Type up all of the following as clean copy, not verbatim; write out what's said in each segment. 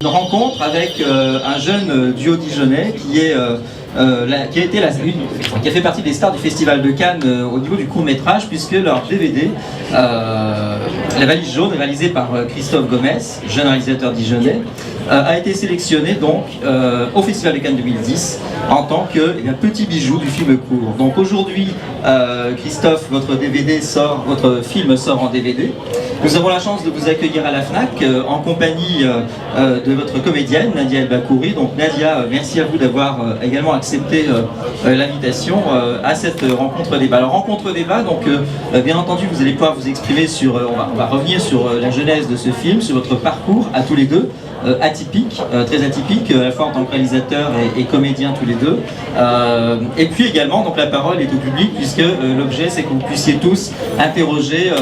Une rencontre avec un jeune duo dijonnais qui a fait partie des stars du Festival de Cannes au niveau du court-métrage, puisque leur DVD, La Valise Jaune, réalisé par Christophe Gomez, jeune réalisateur dijonnais, a été sélectionné donc au Festival de Cannes 2010 en tant que petit bijou du film court. Donc aujourd'hui, Christophe, votre film sort en DVD. Nous avons la chance de vous accueillir à la FNAC en compagnie de votre comédienne Nadia El Bakouri. Donc Nadia, merci à vous d'avoir également accepté l'invitation à cette rencontre débat. Alors rencontre débat, donc bien entendu vous allez pouvoir vous exprimer sur, on va revenir sur la genèse de ce film, sur votre parcours à tous les deux. Atypique, très atypique, à la fois en tant que réalisateur et comédien tous les deux. Et puis également, donc la parole est au public, puisque l'objet c'est que vous puissiez tous interroger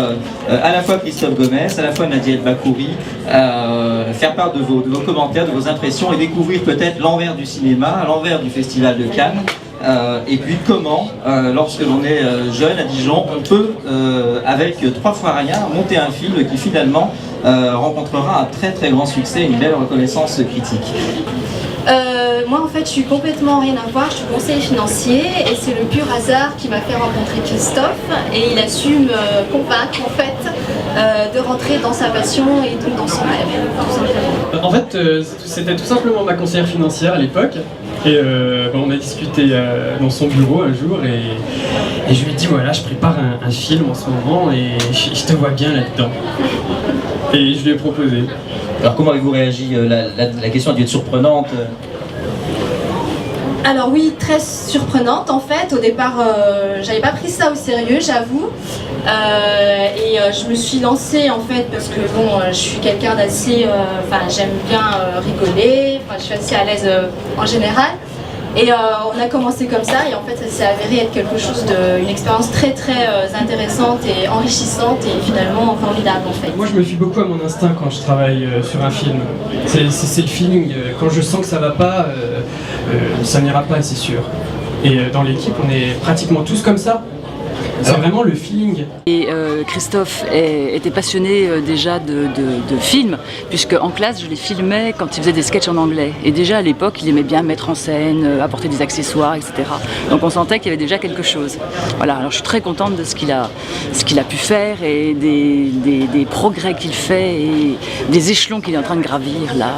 à la fois Christophe Gomez, à la fois Nadia El Bakouri, faire part de vos commentaires, de vos impressions et découvrir peut-être l'envers du cinéma, l'envers du Festival de Cannes. Et puis comment, lorsque l'on est jeune à Dijon, on peut, avec 3 fois rien, monter un film qui finalement rencontrera un très très grand succès, une belle reconnaissance critique. Moi en fait je suis complètement rien à voir, je suis conseiller financier et c'est le pur hasard qui m'a fait rencontrer Christophe et il a su me convaincre en fait de rentrer dans sa passion et donc dans son rêve, tout simplement. En fait c'était tout simplement ma conseillère financière à l'époque et on a discuté dans son bureau un jour et je lui ai dit voilà je prépare un film en ce moment et je te vois bien là-dedans. Et je lui ai proposé. Alors comment avez-vous réagi? La question a dû être surprenante. Alors oui, très surprenante en fait. Au départ, j'avais pas pris ça au sérieux, j'avoue. Je me suis lancée en fait parce que bon, je suis quelqu'un d'assez... j'aime bien rigoler, je suis assez à l'aise en général. Et on a commencé comme ça et en fait ça s'est avéré être quelque chose une expérience très très intéressante et enrichissante et finalement formidable en fait. Moi je me fie beaucoup à mon instinct quand je travaille sur un film. C'est le feeling, quand je sens que ça va pas, ça n'ira pas c'est sûr. Et dans l'équipe on est pratiquement tous comme ça. C'est vraiment le feeling. Et Christophe était passionné déjà de films, puisque en classe je les filmais quand il faisait des sketchs en anglais. Et déjà à l'époque il aimait bien mettre en scène, apporter des accessoires, etc. Donc on sentait qu'il y avait déjà quelque chose. Voilà, alors je suis très contente de ce qu'il a pu faire et des progrès qu'il fait et des échelons qu'il est en train de gravir là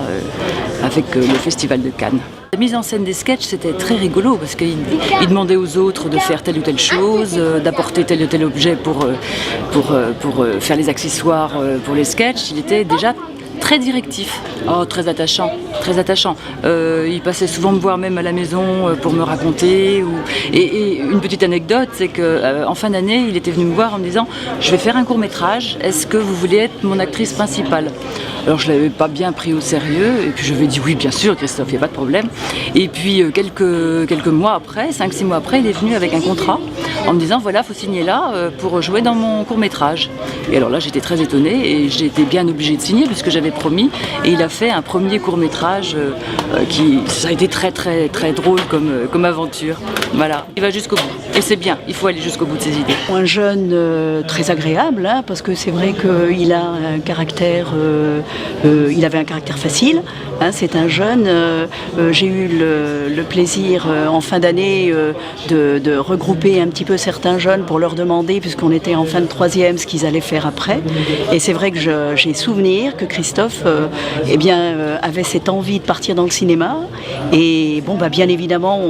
avec le Festival de Cannes. La mise en scène des sketchs, c'était très rigolo parce qu'il demandait aux autres de faire telle ou telle chose, d'apporter tel ou tel objet pour faire les accessoires pour les sketchs. Il était déjà très directif, très attachant, très attachant. Il passait souvent me voir même à la maison pour me raconter. Et une petite anecdote, c'est qu'en fin d'année, il était venu me voir en me disant « Je vais faire un court-métrage, est-ce que vous voulez être mon actrice principale ?» Alors je ne l'avais pas bien pris au sérieux, et puis je lui ai dit « Oui, bien sûr, Christophe, il n'y a pas de problème. » Et puis quelques mois après, 5-6 mois après, il est venu avec un contrat en me disant « Voilà, il faut signer là pour jouer dans mon court-métrage. » Et alors là, j'étais très étonnée et j'ai été bien obligée de signer puisque j'avais promis. Et il a fait un premier court-métrage ça a été très très très drôle comme aventure. Voilà, il va jusqu'au bout. Et c'est bien, il faut aller jusqu'au bout de ses idées. Un jeune très agréable, hein, parce que c'est vrai qu'il a un caractère, il avait un caractère facile. Hein, c'est un jeune. J'ai eu le plaisir en fin d'année de regrouper un petit peu certains jeunes pour leur demander, puisqu'on était en fin de 3e, ce qu'ils allaient faire après. Et c'est vrai que j'ai souvenir que Christophe avait cette envie de partir dans le cinéma. Et bon, bien évidemment,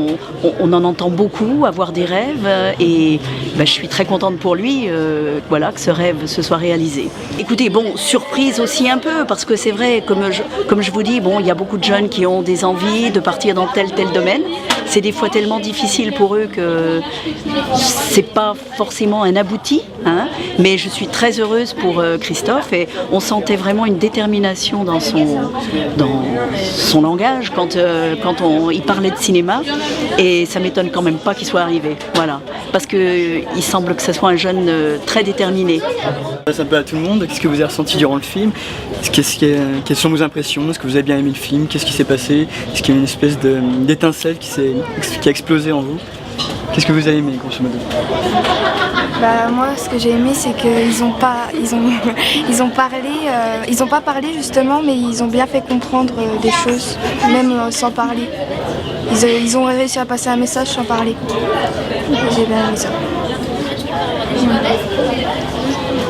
on en entend beaucoup, avoir des rêves. Et je suis très contente pour lui que ce rêve se soit réalisé. Écoutez, bon, surprise aussi un peu, parce que c'est vrai, comme je vous dis, il y a beaucoup de jeunes qui ont des envies de partir dans tel domaine. C'est des fois tellement difficile pour eux que c'est pas forcément un abouti, hein, mais je suis très heureuse pour Christophe et on sentait vraiment une détermination dans son langage quand il parlait de cinéma et ça m'étonne quand même pas qu'il soit arrivé, voilà, parce qu'il semble que ce soit un jeune très déterminé. Ça peut à tout le monde, qu'est-ce que vous avez ressenti durant le film? Quelles sont vos impressions? Est-ce que vous avez bien aimé le film? Qu'est-ce qui s'est passé? Est-ce qu'il y a une espèce d'étincelle qui a explosé en vous? Qu'est-ce que vous avez aimé, grosso modo? Bah moi ce que j'ai aimé c'est qu'ils ont pas parlé justement, mais ils ont bien fait comprendre des choses même sans parler. Ils ont réussi à passer un message sans parler. J'ai bien aimé ça.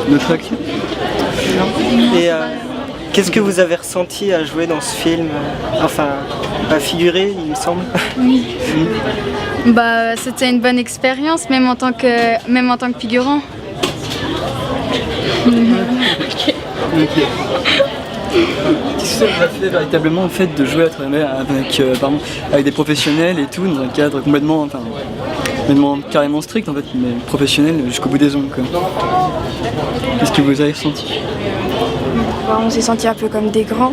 Notre acte. Et qu'est-ce que vous avez ressenti à jouer dans ce film? Enfin, à figurer, il me semble. Bah, c'était une bonne expérience, même en tant que figurant. Qu'est-ce que ça vous a fait véritablement en fait de jouer avec des professionnels et tout dans un cadre complètement carrément strict en fait, mais professionnel jusqu'au bout des ongles quoi. Qu'est-ce que vous avez ressenti? On s'est senti un peu comme des grands.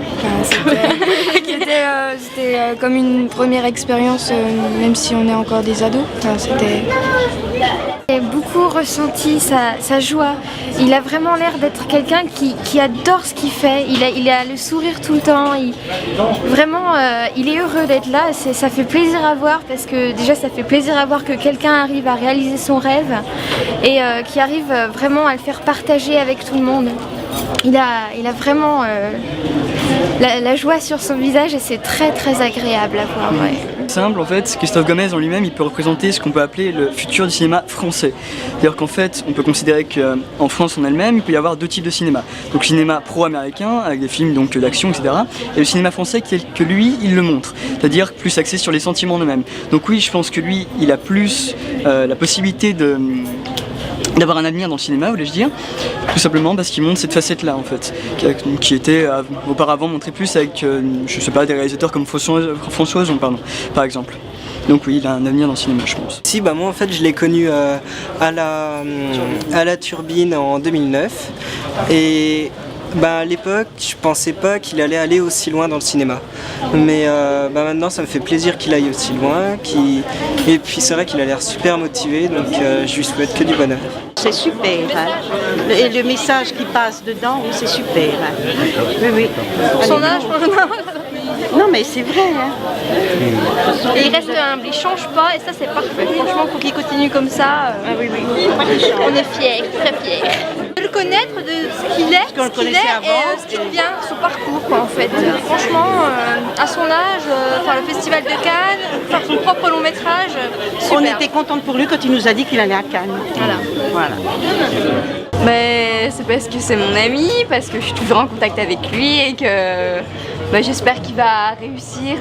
C'était comme une première expérience, même si on est encore des ados. J'ai beaucoup ressenti sa joie. Il a vraiment l'air d'être quelqu'un qui adore ce qu'il fait. Il a le sourire tout le temps. Il est heureux d'être là. Ça fait plaisir à voir parce que déjà ça fait plaisir à voir que quelqu'un arrive à réaliser son rêve et qui arrive vraiment à le faire partager avec tout le monde. Il a vraiment la joie sur son visage et c'est très très agréable à voir. Ouais. Simple en fait, Christophe Gomez en lui-même il peut représenter ce qu'on peut appeler le futur du cinéma français. C'est-à-dire qu'en fait on peut considérer qu'en France en elle-même il peut y avoir deux types de cinéma. Donc le cinéma pro-américain avec des films donc d'action etc. Et le cinéma français que lui il le montre. C'est-à-dire plus axé sur les sentiments eux-mêmes. Donc oui je pense que lui il a plus la possibilité d'avoir un avenir dans le cinéma, voulais-je dire, tout simplement parce qu'il montre cette facette-là en fait, qui était auparavant montrée plus avec, je sais pas, des réalisateurs comme François Ozon, par exemple. Donc oui, il a un avenir dans le cinéma, je pense. Si, bah moi en fait je l'ai connu à la Turbine en 2009 et à l'époque je pensais pas qu'il allait aller aussi loin dans le cinéma. Mais maintenant ça me fait plaisir qu'il aille aussi loin, et puis c'est vrai qu'il a l'air super motivé, donc je lui souhaite que du bonheur. C'est super, hein. Et le message qui passe dedans, oui, c'est super. Hein. Oui, oui. Son âge, non mais c'est vrai. Hein. Et il reste humble, il change pas et ça c'est parfait. Franchement, il faut qu'il continue comme ça. Ah oui, oui. On est fiers, très fiers. De le connaître, de ce qu'il est, et ce qu'il devient, son parcours quoi en fait. Franchement, à son âge, faire le festival de Cannes, faire son propre long métrage, super. On était contente pour lui quand il nous a dit qu'il allait à Cannes. Voilà. Mais c'est parce que c'est mon ami, parce que je suis toujours en contact avec lui et que j'espère qu'il va réussir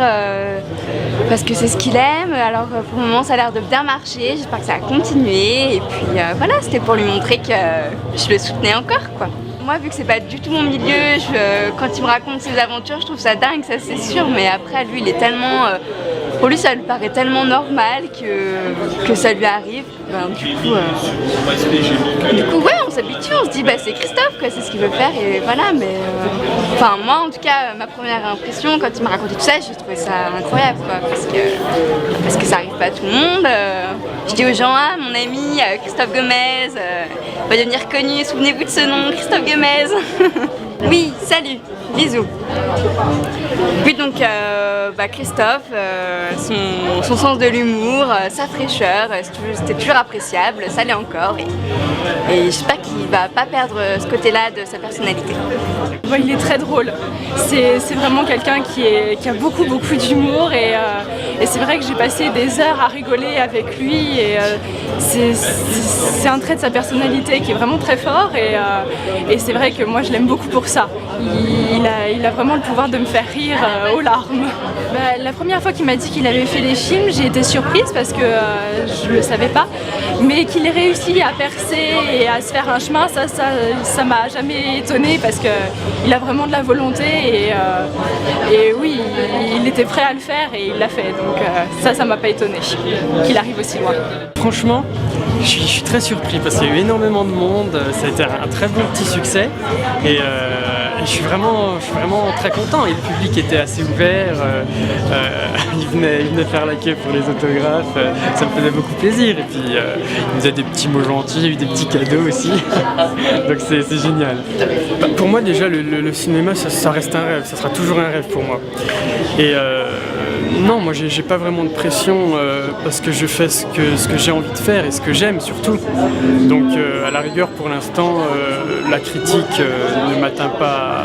parce que c'est ce qu'il aime. Alors pour le moment ça a l'air de bien marcher, j'espère que ça va continuer et puis voilà, c'était pour lui montrer que je le soutenais encore quoi. Moi vu que c'est pas du tout mon milieu, quand il me raconte ses aventures je trouve ça dingue, ça c'est sûr, mais après lui il est tellement... pour lui ça lui paraît tellement normal que ça lui arrive. Du coup ouais on s'habitue, on se dit c'est Christophe quoi, c'est ce qu'il veut faire et voilà, mais moi en tout cas ma première impression quand il m'a raconté tout ça j'ai trouvé ça incroyable quoi, parce que ça arrive pas à tout le monde. Je dis aux gens mon ami Christophe Gomez va devenir connu, souvenez-vous de ce nom, Christophe Gomez. Oui, salut, bisous. Oui donc Christophe, son sens de l'humour, sa fraîcheur, c'était toujours appréciable, ça l'est encore et j'espère qu'il va pas perdre ce côté-là de sa personnalité. Il est très drôle, c'est vraiment quelqu'un qui a beaucoup d'humour et c'est vrai que j'ai passé des heures à rigoler avec lui et c'est un trait de sa personnalité qui est vraiment très fort et c'est vrai que moi je l'aime beaucoup pour ça. Il a vraiment le pouvoir de me faire rire aux larmes. La première fois qu'il m'a dit qu'il avait fait des films, j'ai été surprise parce que je le savais pas, mais qu'il ait réussi à percer et à se faire un chemin, ça m'a jamais étonnée parce qu'il a vraiment de la volonté et oui, il était prêt à le faire et il l'a fait, donc ça m'a pas étonnée qu'il arrive aussi loin. Franchement, je suis très surpris parce qu'il y a eu énormément de monde, ça a été un très bon petit succès et je suis vraiment très content et le public était assez ouvert, il venait faire la queue pour les autographes, ça me faisait beaucoup plaisir et puis il nous faisait des petits mots gentils, j'ai eu des petits cadeaux aussi, donc c'est génial. Pour moi déjà le cinéma ça reste un rêve, ça sera toujours un rêve pour moi et Non, moi j'ai pas vraiment de pression parce que je fais ce que j'ai envie de faire et ce que j'aime surtout. Donc à la rigueur pour l'instant la critique ne m'atteint pas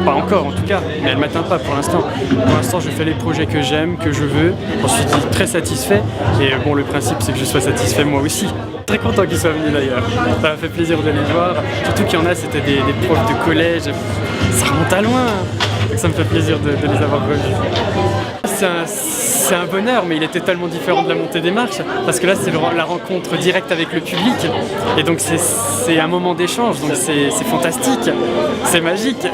encore en tout cas, mais elle m'atteint pas pour l'instant. Pour l'instant je fais les projets que j'aime, que je veux, j'en suis très satisfait et bon le principe c'est que je sois satisfait moi aussi. Très content qu'ils soient venus d'ailleurs, ça m'a fait plaisir de les voir, surtout qu'il y en a c'était des profs de collège, ça remonte à loin, donc ça me fait plaisir de les avoir revus. C'est un bonheur, mais il est totalement différent de la montée des marches, parce que là c'est la rencontre directe avec le public, et donc c'est un moment d'échange, donc c'est fantastique, c'est magique.